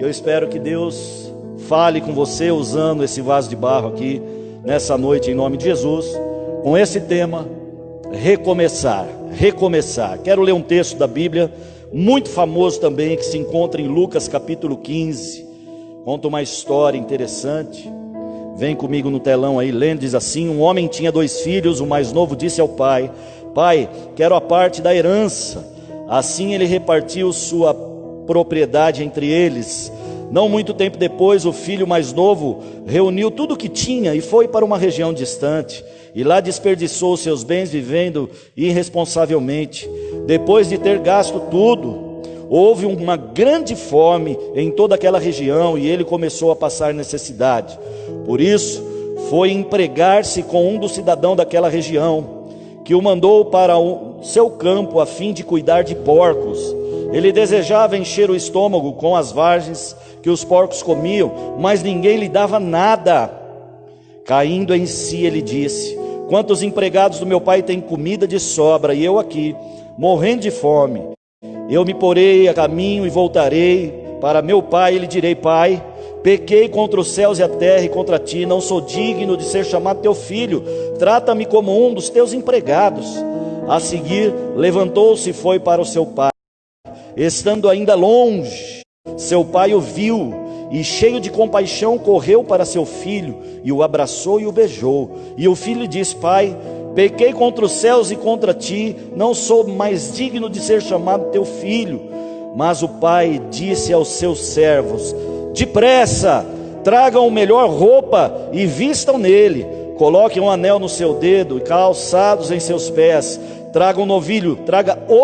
Eu espero que Deus fale com você usando esse vaso de barro aqui nessa noite, em nome de Jesus, com esse tema, recomeçar, recomeçar. Quero ler um texto da Bíblia, muito famoso também, que se encontra em Lucas capítulo 15, conta uma história interessante. Vem comigo no telão aí, lendo, diz assim: um homem tinha 2 filhos, o mais novo disse ao pai: pai, quero a parte da herança. Assim ele repartiu sua propriedade entre eles. Não muito tempo depois, o filho mais novo reuniu tudo o que tinha e foi para uma região distante, e lá desperdiçou seus bens vivendo irresponsavelmente. Depois de ter gasto tudo, houve uma grande fome em toda aquela região e ele começou a passar necessidade. Por isso, foi empregar-se com um dos cidadãos daquela região, que o mandou para o seu campo a fim de cuidar de porcos. Ele desejava encher o estômago com as vagens que os porcos comiam, mas ninguém lhe dava nada. Caindo em si, ele disse: quantos empregados do meu pai têm comida de sobra, e eu aqui, morrendo de fome? Eu me porei a caminho e voltarei para meu pai, e lhe direi: pai, pequei contra os céus e a terra e contra ti, não sou digno de ser chamado teu filho, trata-me como um dos teus empregados. A seguir, levantou-se e foi para o seu pai. Estando ainda longe, seu pai o viu e, cheio de compaixão, correu para seu filho e o abraçou e o beijou. E o filho lhe disse: pai, pequei contra os céus e contra ti, não sou mais digno de ser chamado teu filho. Mas o pai disse aos seus servos: depressa, tragam melhor roupa e vistam nele, coloquem um anel no seu dedo e calçados em seus pés. Traga o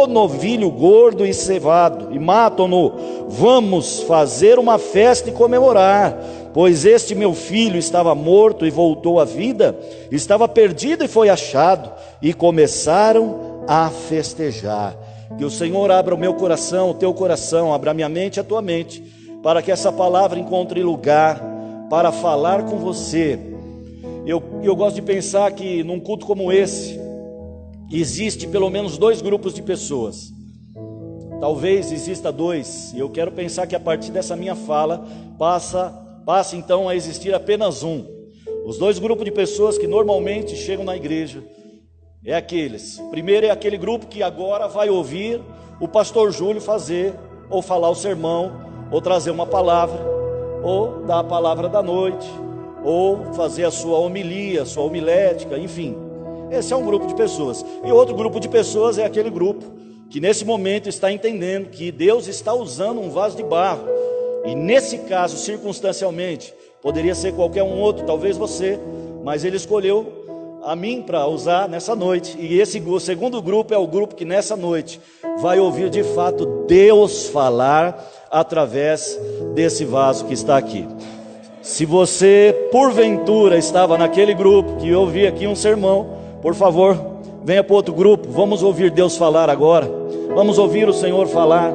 novilho gordo e cevado e matam-no. Vamos fazer uma festa e comemorar, pois este meu filho estava morto e voltou à vida, estava perdido e foi achado. E começaram a festejar. Que o Senhor abra o meu coração, o teu coração, abra a minha mente e a tua mente, para que essa palavra encontre lugar para falar com você. Eu gosto de pensar que num culto como esse, existe pelo menos 2 grupos de pessoas. Talvez exista 2, e eu quero pensar que a partir dessa minha fala passa então a existir apenas um. Os 2 grupos de pessoas que normalmente chegam na igreja é aqueles. Primeiro é aquele grupo que agora vai ouvir o pastor Júlio fazer ou falar o sermão, ou trazer uma palavra, ou dar a palavra da noite, ou fazer a sua homilia, a sua homilética, enfim. Esse é um grupo de pessoas. E outro grupo de pessoas é aquele grupo que nesse momento está entendendo que Deus está usando um vaso de barro. E nesse caso, circunstancialmente, poderia ser qualquer um outro, talvez você, mas Ele escolheu a mim para usar nessa noite. E o segundo grupo é o grupo que nessa noite vai ouvir de fato Deus falar através desse vaso que está aqui. Se você porventura estava naquele grupo que eu ouvi aqui um sermão, por favor, venha para outro grupo. Vamos ouvir Deus falar agora. Vamos ouvir o Senhor falar.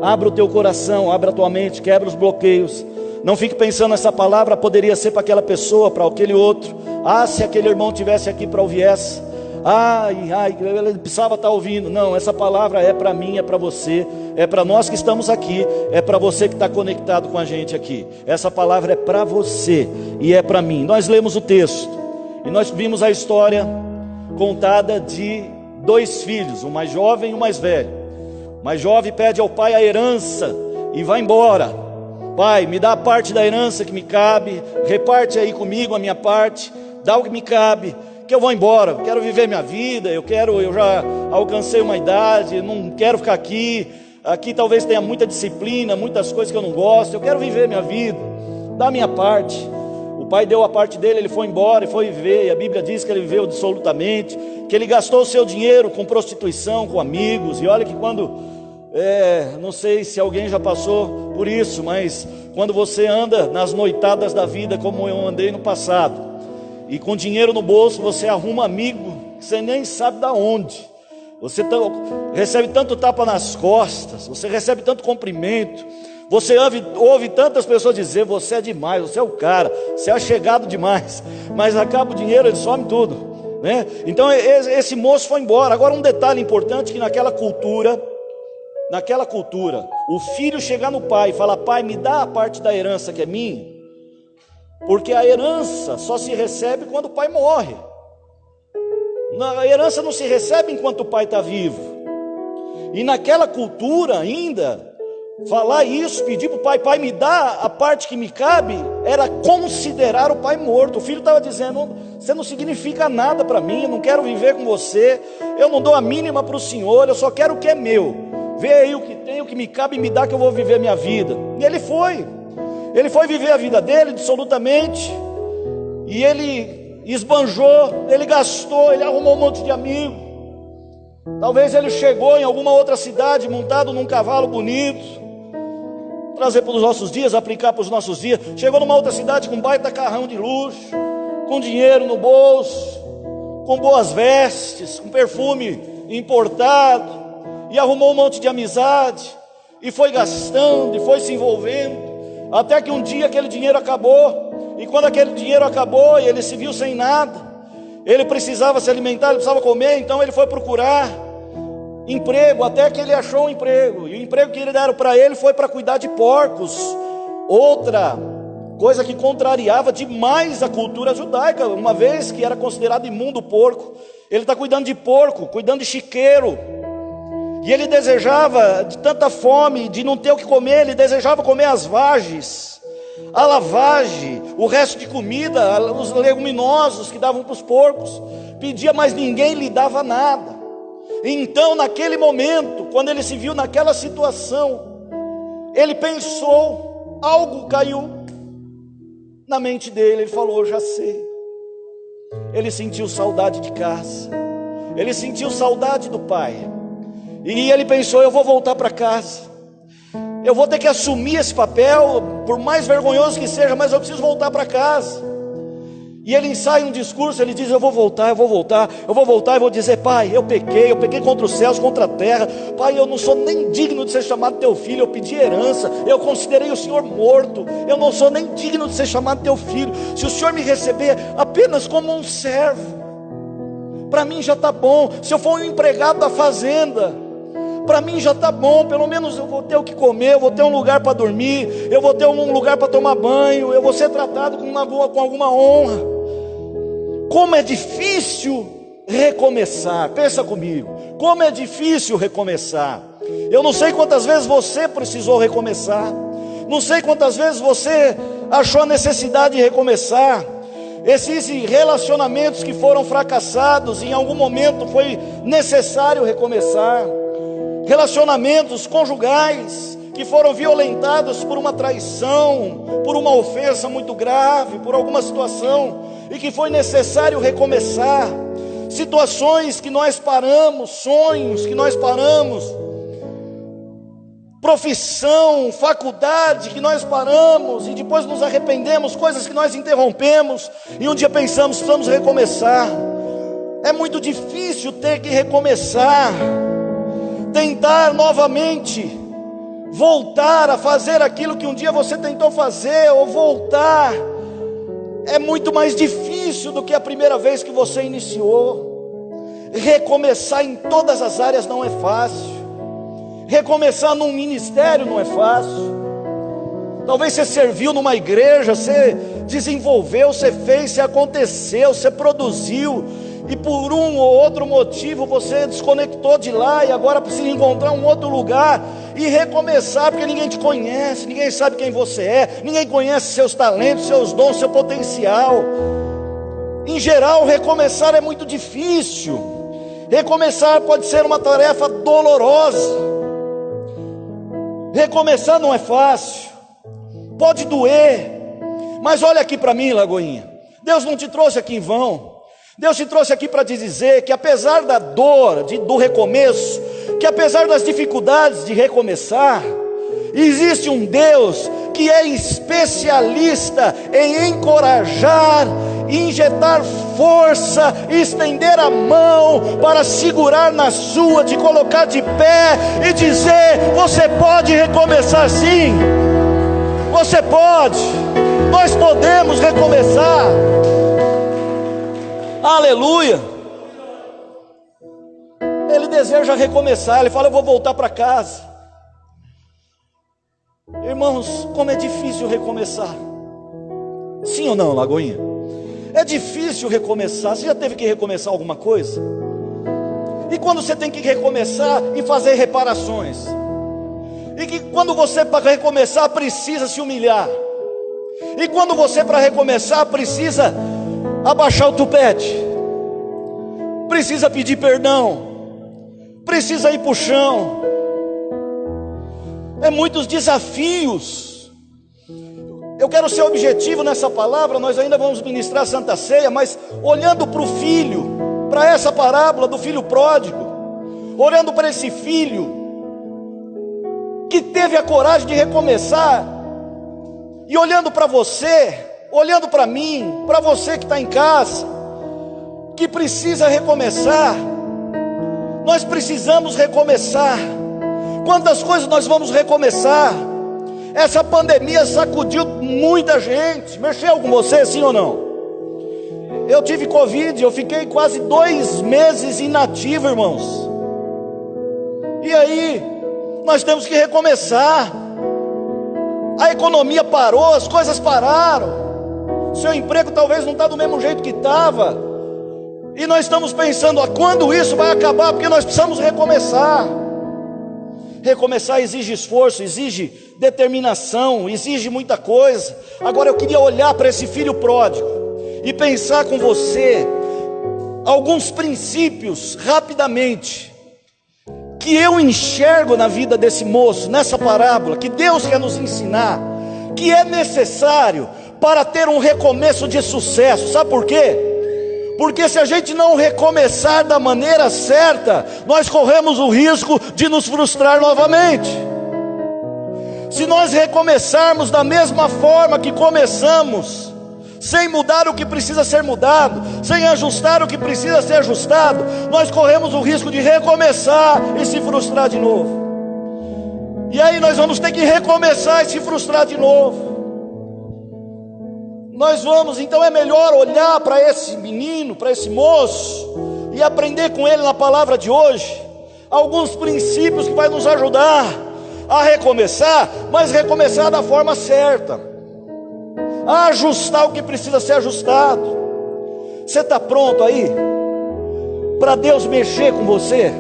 Abra o teu coração, abra a tua mente, quebra os bloqueios. Não fique pensando, essa palavra poderia ser para aquela pessoa, para aquele outro. Ah, se aquele irmão tivesse aqui para ouvir essa. Ele precisava estar ouvindo. Não, essa palavra é para mim, é para você, é para nós que estamos aqui, é para você que está conectado com a gente aqui. Essa palavra é para você e é para mim. Nós lemos o texto e nós vimos a história contada de 2 filhos, um mais jovem e um mais velho. O mais jovem pede ao pai a herança e vai embora. Pai, me dá a parte da herança que me cabe, reparte aí comigo a minha parte, dá o que me cabe, que eu vou embora, quero viver minha vida, eu já alcancei uma idade, não quero ficar aqui talvez tenha muita disciplina, muitas coisas que eu não gosto, eu quero viver minha vida, dá a minha parte. O pai deu a parte dele, ele foi embora e foi viver, e a Bíblia diz que ele viveu dissolutamente, que ele gastou o seu dinheiro com prostituição, com amigos. E olha que quando, não sei se alguém já passou por isso, mas quando você anda nas noitadas da vida, como eu andei no passado, e com dinheiro no bolso, você arruma amigo que você nem sabe de onde. Você recebe tanto tapa nas costas, você recebe tanto cumprimento, você ouve tantas pessoas dizer: você é demais, você é o cara, você é chegado demais. Mas acaba o dinheiro, ele some tudo, né? Então esse moço foi embora. Agora um detalhe importante, que naquela cultura naquela cultura, o filho chegar no pai e falar: pai, me dá a parte da herança que é minha, porque a herança só se recebe quando o pai morre. A herança não se recebe enquanto o pai está vivo. E naquela cultura ainda, falar isso, pedir para o pai: pai, me dá a parte que me cabe, era considerar o pai morto. O filho estava dizendo: você não significa nada para mim, eu não quero viver com você, eu não dou a mínima para o senhor, eu só quero o que é meu. Vê aí o que tem, o que me cabe, me dá que eu vou viver a minha vida. E ele foi viver a vida dele absolutamente, e ele esbanjou, ele gastou, ele arrumou um monte de amigo. Talvez ele chegou em alguma outra cidade montado num cavalo bonito, trazer para os nossos dias, aplicar para os nossos dias. Chegou numa outra cidade com um baita carrão de luxo, com dinheiro no bolso, com boas vestes, com perfume importado, e arrumou um monte de amizade, e foi gastando, e foi se envolvendo, até que um dia aquele dinheiro acabou. E quando aquele dinheiro acabou e ele se viu sem nada, ele precisava se alimentar, ele precisava comer, então ele foi procurar emprego, até que ele achou um emprego. E o emprego que ele deram para ele foi para cuidar de porcos, outra coisa que contrariava demais a cultura judaica, uma vez que era considerado imundo o porco. Ele está cuidando de porco, cuidando de chiqueiro, e ele desejava, de tanta fome, de não ter o que comer, ele desejava comer as vagens, a lavagem, o resto de comida, os leguminosos que davam para os porcos. Pedia, mas ninguém lhe dava nada. Então, naquele momento, quando ele se viu naquela situação, ele pensou, algo caiu na mente dele. Ele falou: eu já sei. Ele sentiu saudade de casa, ele sentiu saudade do pai, e ele pensou: eu vou voltar para casa, eu vou ter que assumir esse papel, por mais vergonhoso que seja, mas eu preciso voltar para casa. E ele ensaia um discurso, ele diz: eu vou voltar e vou dizer: pai, eu pequei contra os céus, contra a terra. Pai, eu não sou nem digno de ser chamado teu filho, eu pedi herança, eu considerei o senhor morto, eu não sou nem digno de ser chamado teu filho. Se o senhor me receber apenas como um servo, para mim já está bom. Se eu for um empregado da fazenda, para mim já está bom. Pelo menos eu vou ter o que comer, eu vou ter um lugar para dormir, eu vou ter um lugar para tomar banho, eu vou ser tratado com alguma honra. Como é difícil recomeçar. Pensa comigo, como é difícil recomeçar. Eu não sei quantas vezes você precisou recomeçar, não sei quantas vezes você achou a necessidade de recomeçar. Existem relacionamentos que foram fracassados, e em algum momento foi necessário recomeçar. Relacionamentos conjugais que foram violentados por uma traição, por uma ofensa muito grave, por alguma situação, e que foi necessário recomeçar. Situações que nós paramos, sonhos que nós paramos, profissão, faculdade que nós paramos e depois nos arrependemos, coisas que nós interrompemos e um dia pensamos: precisamos recomeçar. É muito difícil ter que recomeçar, tentar novamente voltar a fazer aquilo que um dia você tentou fazer, ou voltar. É muito mais difícil do que a primeira vez que você iniciou. Recomeçar em todas as áreas não é fácil. Recomeçar num ministério não é fácil. Talvez você serviu numa igreja, você desenvolveu, você fez, você aconteceu, você produziu, e por um ou outro motivo você desconectou de lá, e agora precisa encontrar um outro lugar e recomeçar, porque ninguém te conhece, ninguém sabe quem você é, ninguém conhece seus talentos, seus dons, seu potencial. Em geral, recomeçar é muito difícil. Recomeçar pode ser uma tarefa dolorosa. Recomeçar não é fácil, pode doer, mas olha aqui para mim, Lagoinha, Deus não te trouxe aqui em vão. Deus te trouxe aqui para te dizer que apesar da dor do recomeço, que apesar das dificuldades de recomeçar, existe um Deus que é especialista em encorajar, injetar força, estender a mão para segurar na sua, te colocar de pé e dizer: você pode recomeçar sim, você pode, nós podemos recomeçar. Aleluia. Ele deseja recomeçar. Ele fala: eu vou voltar para casa, Irmãos, como é difícil recomeçar. Sim ou não, Lagoinha? É difícil recomeçar. Você já teve que recomeçar alguma coisa? E quando você tem que recomeçar e fazer reparações? E que quando você para recomeçar precisa se humilhar? E quando você para recomeçar precisa abaixar o tupete? Precisa pedir perdão? Precisa ir para o chão? É muitos desafios. Eu quero ser objetivo nessa palavra. Nós ainda vamos ministrar a Santa Ceia, mas olhando para o filho, para essa parábola do filho pródigo, olhando para esse filho que teve a coragem de recomeçar, e olhando para você, olhando para mim, para você que está em casa, que precisa recomeçar. Nós precisamos recomeçar. Quantas coisas nós vamos recomeçar? Essa pandemia sacudiu muita gente. Mexeu com você, sim ou não? Eu tive Covid, eu fiquei quase 2 meses inativo, irmãos. E aí, nós temos que recomeçar. A economia parou, as coisas pararam. Seu emprego talvez não está do mesmo jeito que estava. E nós estamos pensando, quando isso vai acabar? Porque nós precisamos recomeçar. Recomeçar exige esforço, exige determinação, exige muita coisa. Agora eu queria olhar para esse filho pródigo e pensar com você alguns princípios rapidamente que eu enxergo na vida desse moço, nessa parábola, que Deus quer nos ensinar, que é necessário para ter um recomeço de sucesso. Sabe por quê? Porque se a gente não recomeçar da maneira certa, nós corremos o risco de nos frustrar novamente. Se nós recomeçarmos da mesma forma que começamos, sem mudar o que precisa ser mudado, sem ajustar o que precisa ser ajustado, nós corremos o risco de recomeçar e se frustrar de novo. E aí nós vamos ter que recomeçar e se frustrar de novo. Então é melhor olhar para esse menino, para esse moço, e aprender com ele na palavra de hoje, alguns princípios que vai nos ajudar a recomeçar, mas recomeçar da forma certa, a ajustar o que precisa ser ajustado. Você está pronto aí para Deus mexer com você?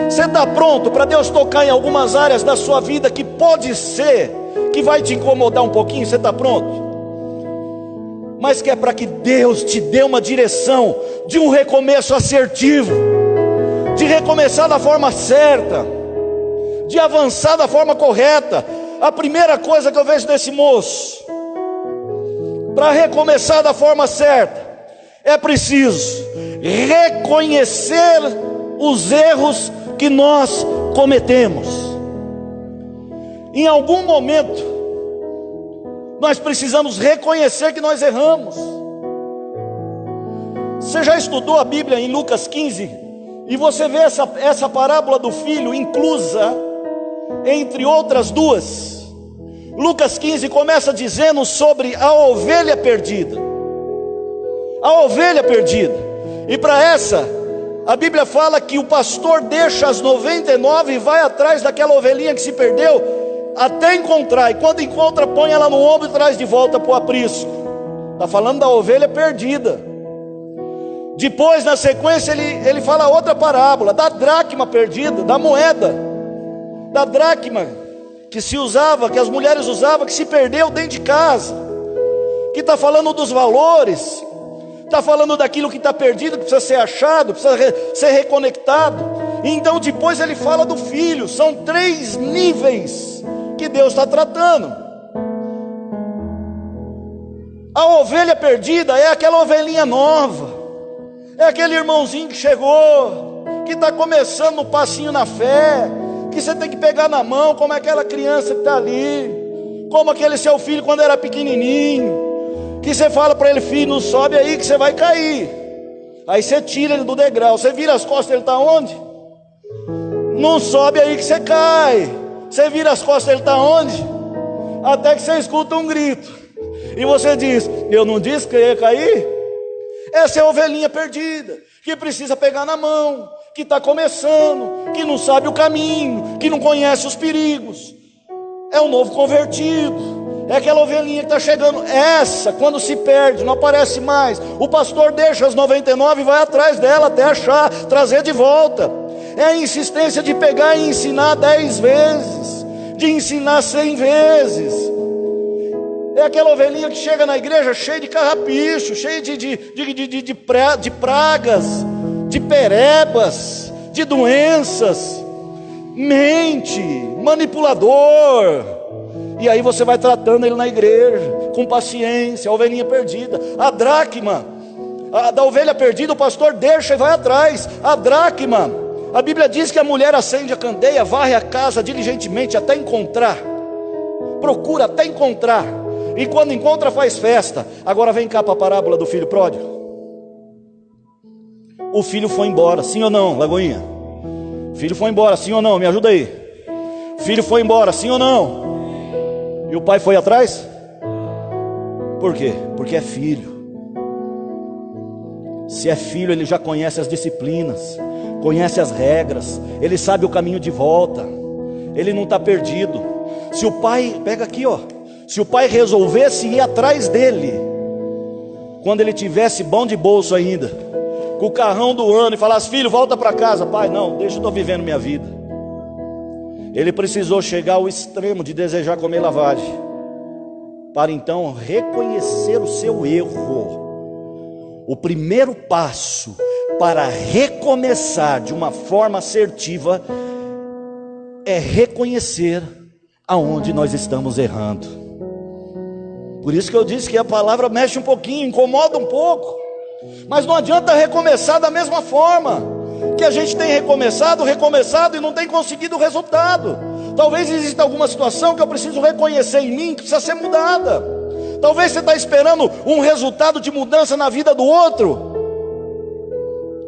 Você está pronto para Deus tocar em algumas áreas da sua vida que pode ser que vai te incomodar um pouquinho? Você está pronto? Mas que é para que Deus te dê uma direção de um recomeço assertivo, de recomeçar da forma certa, de avançar da forma correta. A primeira coisa que eu vejo desse moço, para recomeçar da forma certa, é preciso reconhecer os erros que nós cometemos. Em algum momento nós precisamos reconhecer que nós erramos. Você já estudou a Bíblia em Lucas 15? E você vê essa parábola do filho inclusa entre outras duas. Lucas 15 começa dizendo sobre a ovelha perdida. A ovelha perdida. E para essa, a Bíblia fala que o pastor deixa as 99 e vai atrás daquela ovelhinha que se perdeu, até encontrar, e quando encontra, põe ela no ombro e traz de volta para o aprisco. Está falando da ovelha perdida. Depois, na sequência, ele fala outra parábola, da dracma perdida, da moeda, da dracma que se usava, que as mulheres usavam, que se perdeu dentro de casa, que está falando dos valores, está falando daquilo que está perdido, que precisa ser achado, precisa ser reconectado. E então depois ele fala do filho. São 3 níveis que Deus está tratando. A ovelha perdida é aquela ovelhinha nova, é aquele irmãozinho que chegou, que está começando no passinho na fé, que você tem que pegar na mão, como aquela criança que está ali, como aquele seu filho quando era pequenininho, que você fala para ele: filho, não sobe aí que você vai cair. Aí você tira ele do degrau, você vira as costas, ele está onde? Não sobe aí que você cai. Você vira as costas, ele está onde? Até que você escuta um grito, e você diz: eu não disse que eu ia cair? Essa é a ovelhinha perdida, que precisa pegar na mão, que está começando, que não sabe o caminho, que não conhece os perigos. é o novo convertido, é aquela ovelhinha que está chegando. Essa, quando se perde, não aparece mais, o pastor deixa as 99 e vai atrás dela até achar, trazer de volta. É a insistência de pegar e ensinar 10 vezes, de ensinar 100 vezes. É aquela ovelhinha que chega na igreja cheia de carrapicho, cheia de pragas, de perebas, de doenças, mente, manipulador. E aí você vai tratando ele na igreja, com paciência, a ovelhinha perdida. A dracma, da ovelha perdida, o pastor deixa e vai atrás. A dracma, a Bíblia diz que a mulher acende a candeia, varre a casa diligentemente até encontrar, procura até encontrar, e quando encontra faz festa. Agora vem cá para a parábola do filho pródigo. O filho foi embora, sim ou não, Lagoinha? O filho foi embora, sim ou não? Me ajuda aí. O filho foi embora, sim ou não? E o pai foi atrás? Por quê? Porque é filho. Se é filho, ele já conhece as disciplinas, conhece as regras, ele sabe o caminho de volta, ele não está perdido. Se o pai, pega aqui ó, se o pai resolvesse ir atrás dele, quando ele tivesse bom de bolso ainda, com o carrão do ano, e falasse: filho, volta para casa. Pai, não, deixa, eu estou vivendo minha vida. Ele precisou chegar ao extremo de desejar comer lavagem, para então reconhecer o seu erro. O primeiro passo para recomeçar de uma forma assertiva é reconhecer aonde nós estamos errando. Por isso que eu disse que a palavra mexe um pouquinho, incomoda um pouco, mas não adianta recomeçar da mesma forma que a gente tem recomeçado e não tem conseguido o resultado. Talvez exista alguma situação que eu preciso reconhecer em mim, que precisa ser mudada. Talvez você está esperando um resultado de mudança na vida do outro,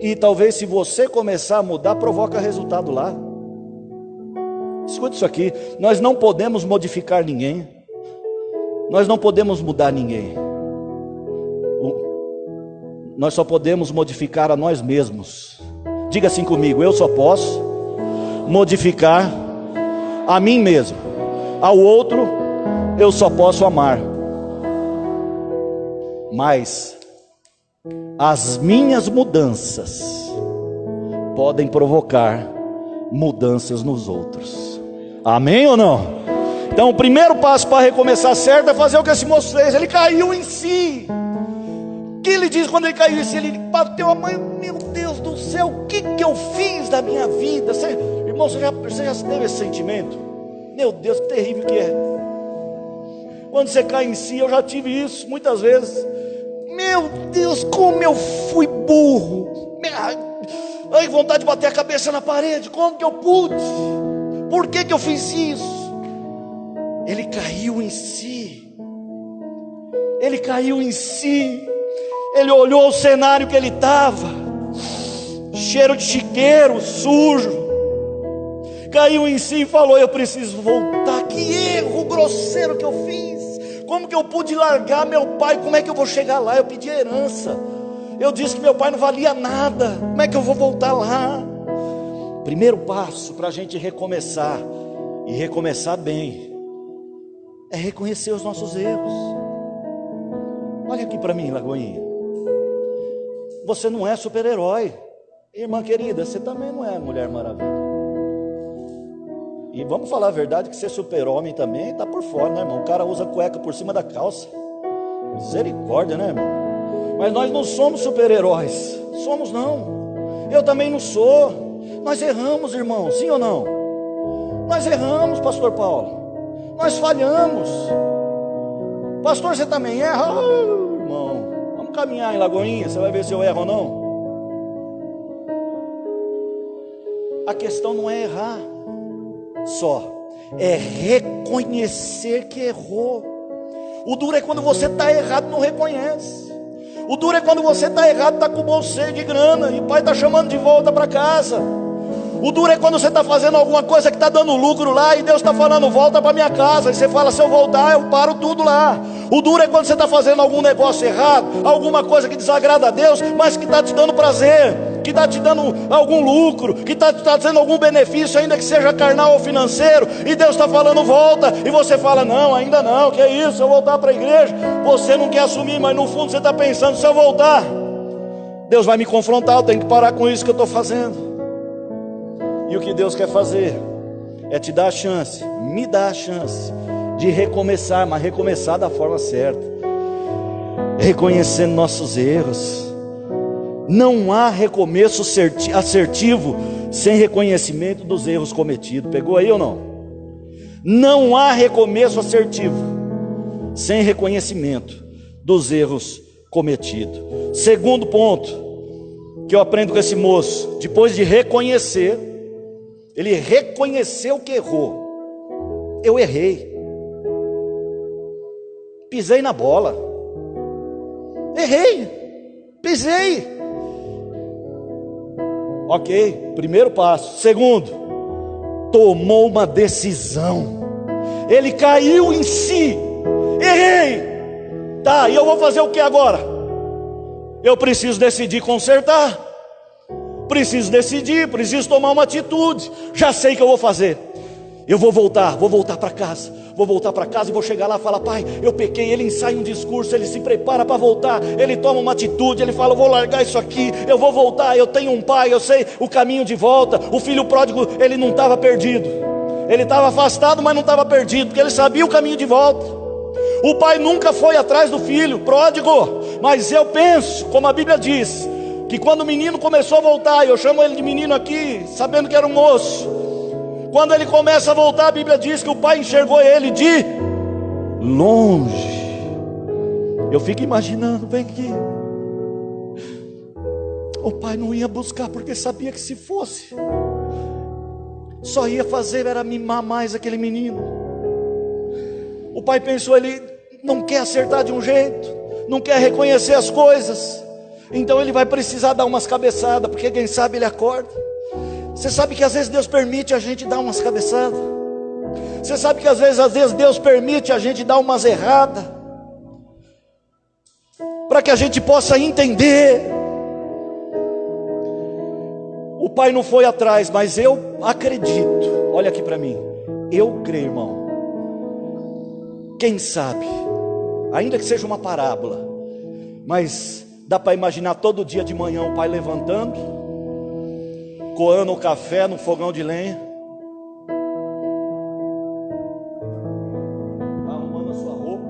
e talvez se você começar a mudar, provoca resultado lá. Escute isso aqui: nós não podemos modificar ninguém, nós não podemos mudar ninguém, nós só podemos modificar a nós mesmos. Diga assim comigo: eu só posso modificar a mim mesmo, ao outro eu só posso amar, mas as minhas mudanças podem provocar mudanças nos outros. Amém ou não? Então o primeiro passo para recomeçar certo é fazer o que esse moço fez. Ele caiu em si. O que ele diz quando ele caiu em si? Ele bateu a mãe: meu Deus do céu, o que eu fiz da minha vida? Irmão, você já teve esse sentimento? Meu Deus, que terrível que é. Quando você cai em si, eu já tive isso muitas vezes. Meu Deus, como eu fui burro. Ai, vontade de bater a cabeça na parede. Como que eu pude? Por que eu fiz isso? Ele caiu em si. Ele caiu em si. Ele olhou o cenário que ele estava, cheiro de chiqueiro, sujo. Caiu em si e falou: eu preciso voltar. Que erro grosseiro que eu fiz. Como que eu pude largar meu pai? Como é que eu vou chegar lá? Eu pedi herança, eu disse que meu pai não valia nada. Como é que eu vou voltar lá? Primeiro passo para a gente recomeçar, e recomeçar bem, é reconhecer os nossos erros. Olha aqui para mim, Lagoinha. Você não é super-herói, irmã querida. Você também não é Mulher Maravilha. E vamos falar a verdade, que ser super-homem também está por fora, né, irmão? O cara usa cueca por cima da calça. Misericórdia, né, irmão? Mas nós não somos super-heróis. Somos não. Eu também não sou. Nós erramos, irmão, sim ou não? Nós erramos, pastor Paulo. Nós falhamos. Pastor, você também erra? Irmão, vamos caminhar em Lagoinha, você vai ver se eu erro ou não. A questão não é errar só, é reconhecer que errou. O duro é quando você está errado e não reconhece. O duro é quando você está errado, está com o bolso cheio de grana e o pai está chamando de volta para casa. O duro é quando você está fazendo alguma coisa que está dando lucro lá e Deus está falando: volta para minha casa. E você fala: se eu voltar, eu paro tudo lá. O duro é quando você está fazendo algum negócio errado, alguma coisa que desagrada a Deus, mas que está te dando prazer. que está te dando algum lucro, que está te trazendo algum benefício, ainda que seja carnal ou financeiro, e Deus está falando volta, e você fala não, ainda não, que é isso, eu voltar para a igreja. Você não quer assumir, mas no fundo você está pensando, se eu voltar, Deus vai me confrontar, eu tenho que parar com isso que eu estou fazendo. E o que Deus quer fazer é te dar a chance, me dar a chance de recomeçar, mas recomeçar da forma certa, reconhecendo nossos erros. Não há recomeço assertivo sem reconhecimento dos erros cometidos. Pegou aí ou não? Não há recomeço assertivo sem reconhecimento dos erros cometidos. Segundo ponto que eu aprendo com esse moço, depois de reconhecer, ele reconheceu que errou. Eu errei, pisei na bola, errei, pisei. Ok, primeiro passo. Segundo, tomou uma decisão. Ele caiu em si. Errei. Tá, e eu vou fazer o que agora? Eu preciso decidir consertar. Preciso decidir, preciso tomar uma atitude. Já sei o que eu vou fazer. Eu vou voltar para casa. Vou voltar para casa e vou chegar lá e falar: pai, eu pequei. Ele ensaia um discurso, ele se prepara para voltar, ele toma uma atitude, ele fala: eu vou largar isso aqui, eu vou voltar, eu tenho um pai, eu sei o caminho de volta. O filho pródigo, ele não estava perdido, ele estava afastado, mas não estava perdido, porque ele sabia o caminho de volta. O pai nunca foi atrás do filho pródigo, mas eu penso, como a Bíblia diz, que quando o menino começou a voltar, eu chamo ele de menino aqui, sabendo que era um moço, quando ele começa a voltar, a Bíblia diz que o pai enxergou ele de longe. Eu fico imaginando, bem que o pai não ia buscar, porque sabia que se fosse, só ia fazer era mimar mais aquele menino. O pai pensou, ele não quer acertar de um jeito, não quer reconhecer as coisas, então ele vai precisar dar umas cabeçadas, porque quem sabe ele acorda. Você sabe que às vezes Deus permite a gente dar umas cabeçadas. Você sabe que às vezes Deus permite a gente dar umas erradas, para que a gente possa entender. O pai não foi atrás, mas eu acredito, olha aqui para mim, eu creio, irmão. Quem sabe, ainda que seja uma parábola, mas dá para imaginar todo dia de manhã o pai levantando, coando o café no fogão de lenha, arrumando a sua roupa,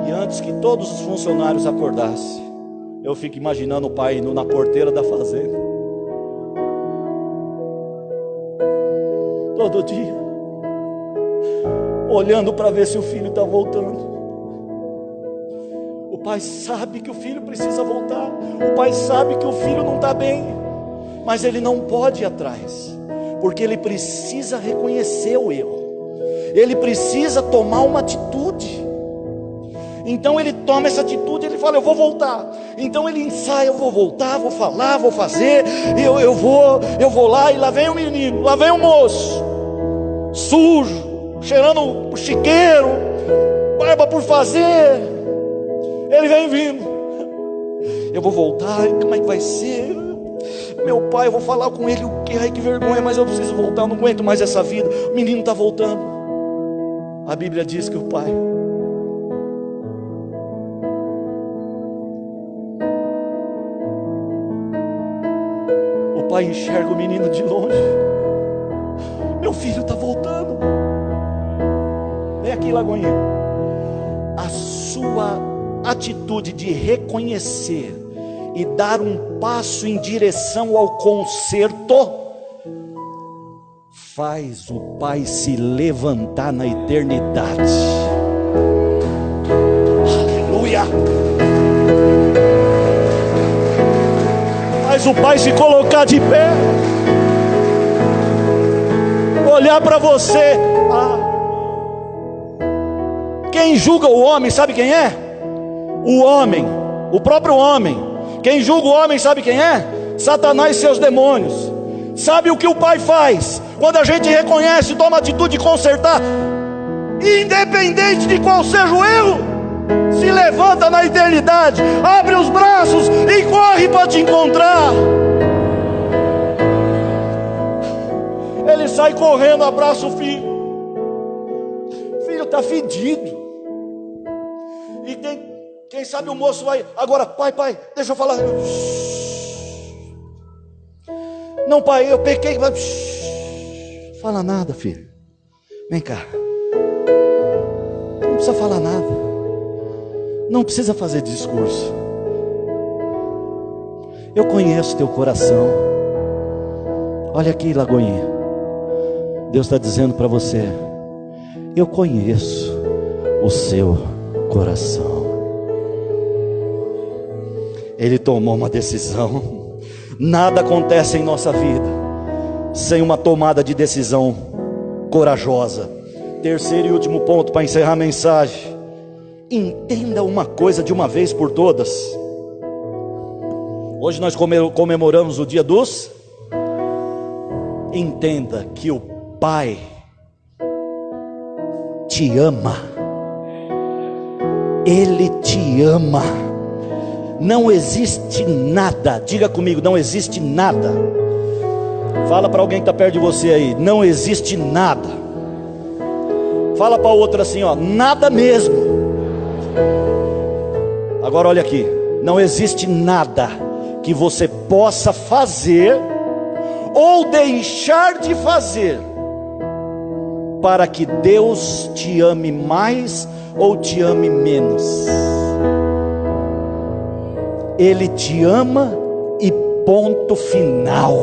e antes que todos os funcionários acordassem, eu fico imaginando o pai indo na porteira da fazenda, todo dia, olhando para ver se o filho está voltando. O pai sabe que o filho precisa voltar, o pai sabe que o filho não está bem, mas ele não pode ir atrás, porque ele precisa reconhecer o erro, ele precisa tomar uma atitude. Então ele toma essa atitude, ele fala: eu vou voltar. Então ele ensaia: eu vou voltar, vou falar, vou fazer, eu vou lá. E lá vem o menino, lá vem o moço, sujo, cheirando o chiqueiro, barba por fazer. Ele vem vindo: eu vou voltar, como é que vai ser? Meu pai, eu vou falar com ele o que? Ai, que vergonha, mas eu preciso voltar, eu não aguento mais essa vida. O menino está voltando. A Bíblia diz que o pai enxerga o menino de longe. Meu filho está voltando. Vem aqui, Lagoinha. A sua atitude de reconhecer e dar um passo em direção ao conserto faz o pai se levantar na eternidade. Aleluia. Faz o pai se colocar de pé, olhar para você. Quem julga o homem, sabe quem é? O homem, o próprio homem. Quem julga o homem, sabe quem é? Satanás e seus demônios. Sabe o que o pai faz? Quando a gente reconhece, toma a atitude de consertar, independente de qual seja o erro, Se levanta na eternidade, abre os braços e corre para te encontrar. Ele sai correndo, abraça o filho. O filho está fedido. E quem sabe o moço vai agora, pai, deixa eu falar. Não, pai, eu pequei. Fala nada, filho. Vem cá. Não precisa falar nada. Não precisa fazer discurso. Eu conheço teu coração. Olha aqui, Lagoinha. Deus está dizendo para você: eu conheço o seu coração. Ele tomou uma decisão. Nada acontece em nossa vida sem uma tomada de decisão corajosa. Terceiro e último ponto para encerrar a mensagem: entenda uma coisa de uma vez por todas. Hoje nós comemoramos o dia dos. Entenda que o Pai te ama. Ele te ama. Não existe nada, diga comigo, não existe nada. Fala para alguém que está perto de você aí: não existe nada. Fala para outra assim, ó: nada mesmo. Agora olha aqui: não existe nada que você possa fazer ou deixar de fazer para que Deus te ame mais ou te ame menos. Ele te ama e ponto final.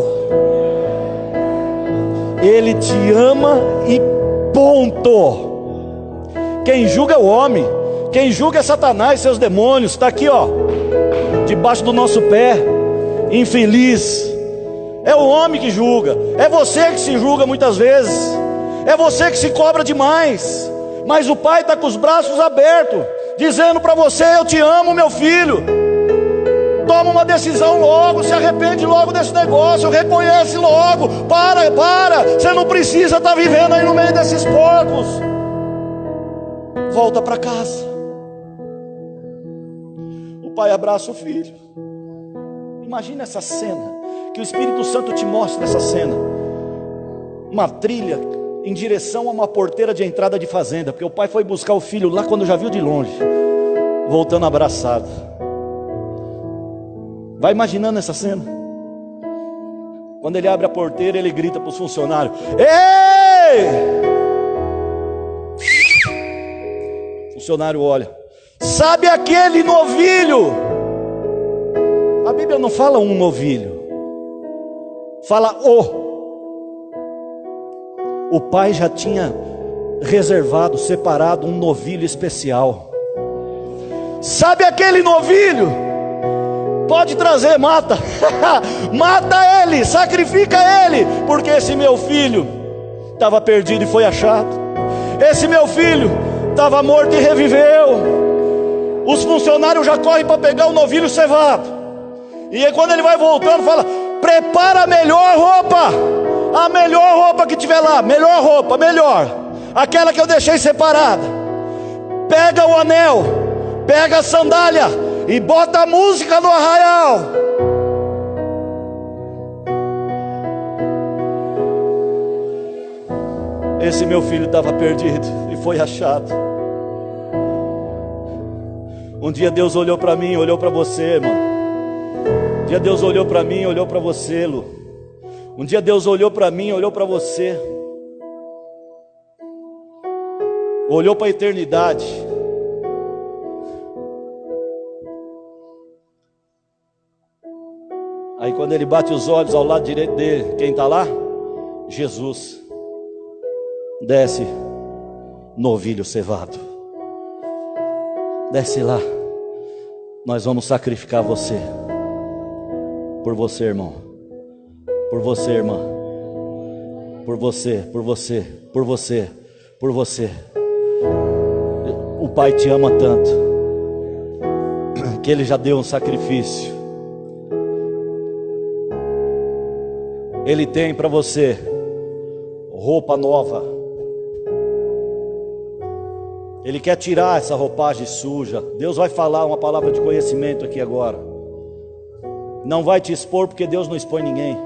Ele te ama e ponto. Quem julga é o homem. Quem julga é Satanás, seus demônios. Está aqui, ó, debaixo do nosso pé. Infeliz. É o homem que julga. É você que se julga muitas vezes. É você que se cobra demais. Mas o Pai está com os braços abertos, dizendo para você: eu te amo, meu filho. Toma uma decisão logo, se arrepende logo desse negócio, reconhece logo. Para, você não precisa estar vivendo aí no meio desses porcos. Volta para casa. O pai abraça o filho. Imagina essa cena, que o Espírito Santo te mostra essa cena. Uma trilha em direção a uma porteira de entrada de fazenda, porque o pai foi buscar o filho lá quando já viu de longe, voltando abraçado. Vai imaginando essa cena. Quando ele abre a porteira, ele grita para os funcionários: ei! O funcionário olha: sabe aquele novilho? A Bíblia não fala um novilho, fala o. O pai já tinha reservado, separado um novilho especial. Sabe aquele novilho? Pode trazer, mata. Mata ele, sacrifica ele, porque esse meu filho estava perdido e foi achado. Esse meu filho estava morto e reviveu. Os funcionários já correm para pegar o novilho cevado. E aí quando ele vai voltando, fala: prepara a melhor roupa. A melhor roupa que tiver lá, melhor roupa, melhor. Aquela que eu deixei separada. Pega o anel, pega a sandália e bota a música no arraial. Esse meu filho estava perdido e foi achado. Um dia Deus olhou para mim, olhou para você, irmão. Um dia Deus olhou para mim, olhou para você, Lu. Um dia Deus olhou para mim, olhou para você, olhou para a eternidade. Aí quando ele bate os olhos ao lado direito dele, quem está lá? Jesus. Desce, novilho cevado. Desce lá. Nós vamos sacrificar você. Por você, irmão. Por você, irmã. Por você, por você, por você, por você. O Pai te ama tanto que Ele já deu um sacrifício. Ele tem para você roupa nova. Ele quer tirar essa roupagem suja. Deus vai falar uma palavra de conhecimento aqui agora. Não vai te expor, porque Deus não expõe ninguém.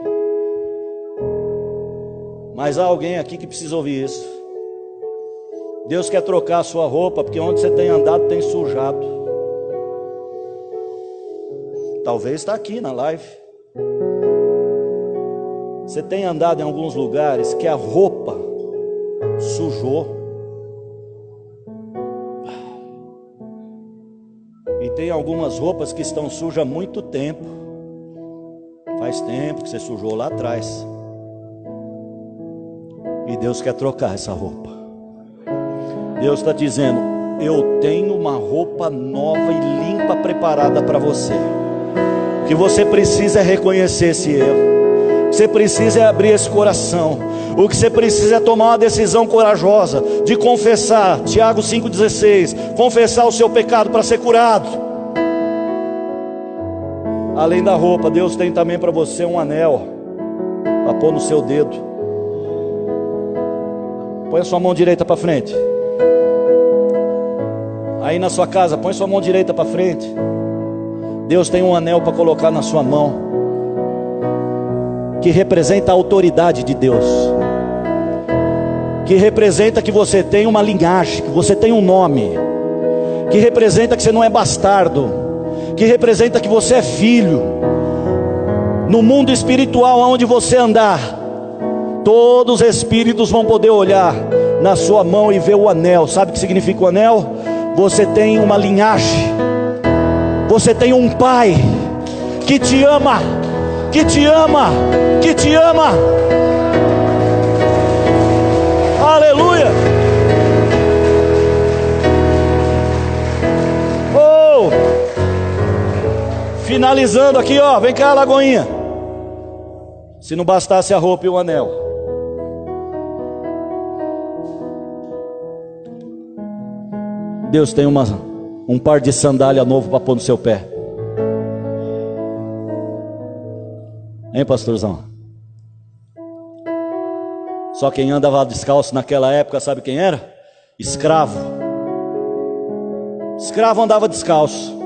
Mas há alguém aqui que precisa ouvir isso. Deus quer trocar a sua roupa, porque onde você tem andado tem sujado. Talvez está aqui na live. Você tem andado em alguns lugares que a roupa sujou. E tem algumas roupas que estão sujas há muito tempo. Faz tempo que você sujou lá atrás. E Deus quer trocar essa roupa. Deus está dizendo: eu tenho uma roupa nova e limpa preparada para você. O que você precisa é reconhecer esse erro. O que você precisa é abrir esse coração. O que você precisa é tomar uma decisão corajosa de confessar. Tiago 5,16. Confessar o seu pecado para ser curado. Além da roupa, Deus tem também para você um anel para pôr no seu dedo. Põe a sua mão direita para frente. Aí na sua casa, põe sua mão direita para frente. Deus tem um anel para colocar na sua mão, que representa a autoridade de Deus, que representa que você tem uma linhagem, que você tem um nome, que representa que você não é bastardo, que representa que você é filho. No mundo espiritual onde você andar, todos os espíritos vão poder olhar na sua mão e ver o anel. Sabe o que significa o anel? Você tem uma linhagem. Você tem um pai que te ama, que te ama, que te ama. Aleluia. Oh! Finalizando aqui, ó, vem cá, Lagoinha. Se não bastasse a roupa e o anel, Deus tem um par de sandália novo para pôr no seu pé. Hein, pastorzão? Só quem andava descalço naquela época, sabe quem era? Escravo. Escravo andava descalço.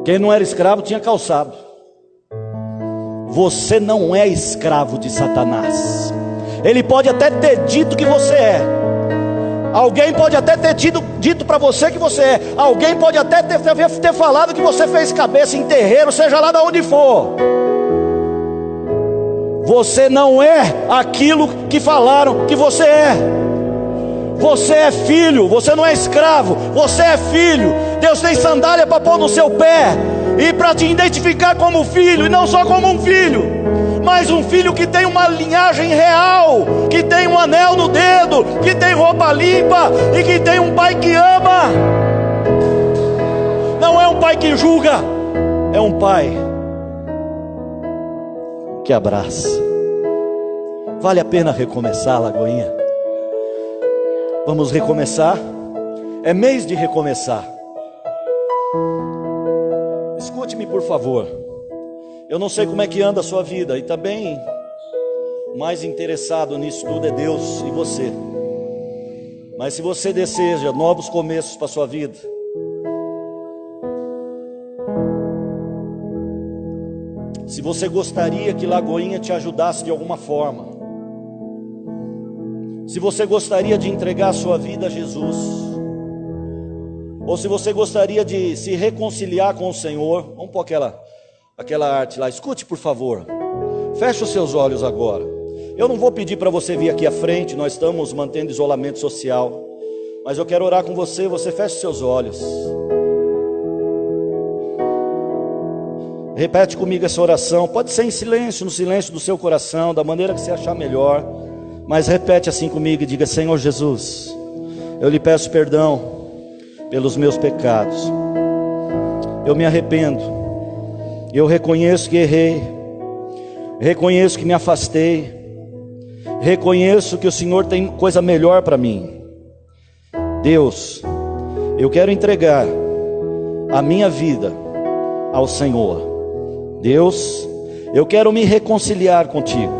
Quem não era escravo tinha calçado. Você não é escravo de Satanás. Ele pode até ter dito que você é. Alguém pode até ter dito para você que você é. Alguém pode até ter falado que você fez cabeça em terreiro, seja lá de onde for. Você não é aquilo que falaram que você é. Você é filho, você não é escravo, você é filho. Deus tem sandália para pôr no seu pé e para te identificar como filho, e não só como um filho, mas um filho que tem uma linhagem real, que tem um anel no dedo, que tem roupa limpa e que tem um pai que ama. Não é um pai que julga, é um pai que abraça. Vale a pena recomeçar, Lagoinha. Vamos recomeçar. É mês de recomeçar. Escute-me, por favor. Eu não sei como é que anda a sua vida, e também o mais interessado nisso tudo é Deus e você. Mas se você deseja novos começos para a sua vida, se você gostaria que Lagoinha te ajudasse de alguma forma, se você gostaria de entregar a sua vida a Jesus, ou se você gostaria de se reconciliar com o Senhor, vamos pôr aquela arte lá. Escute, por favor. Feche os seus olhos agora. Eu não vou pedir para você vir aqui à frente, nós estamos mantendo isolamento social, mas eu quero orar com você. Você feche os seus olhos. Repete comigo essa oração. Pode ser em silêncio, no silêncio do seu coração, da maneira que você achar melhor, mas repete assim comigo e diga: Senhor Jesus, eu lhe peço perdão pelos meus pecados. Eu me arrependo. Eu reconheço que errei. Reconheço que me afastei. Reconheço que o Senhor tem coisa melhor para mim. Deus, eu quero entregar a minha vida ao Senhor. Deus, eu quero me reconciliar contigo.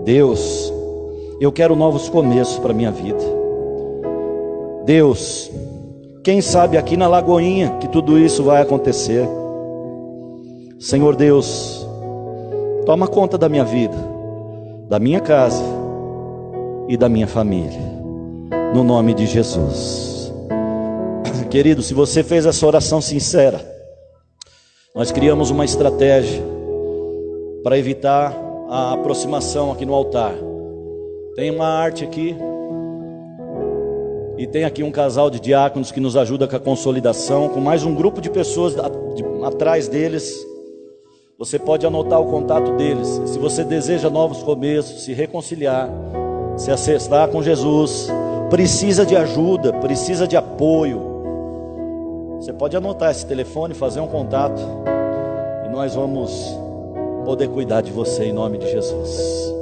Deus, eu quero novos começos para a minha vida. Deus, quem sabe aqui na Lagoinha que tudo isso vai acontecer. Senhor Deus, toma conta da minha vida, da minha casa e da minha família, no nome de Jesus. Querido, se você fez essa oração sincera, nós criamos uma estratégia para evitar a aproximação aqui no altar. Tem uma arte aqui, e tem aqui um casal de diáconos que nos ajuda com a consolidação, com mais um grupo de pessoas atrás deles. Você pode anotar o contato deles. Se você deseja novos começos, se reconciliar, se acertar com Jesus, precisa de ajuda, precisa de apoio, você pode anotar esse telefone, fazer um contato, e nós vamos poder cuidar de você em nome de Jesus.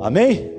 Amém?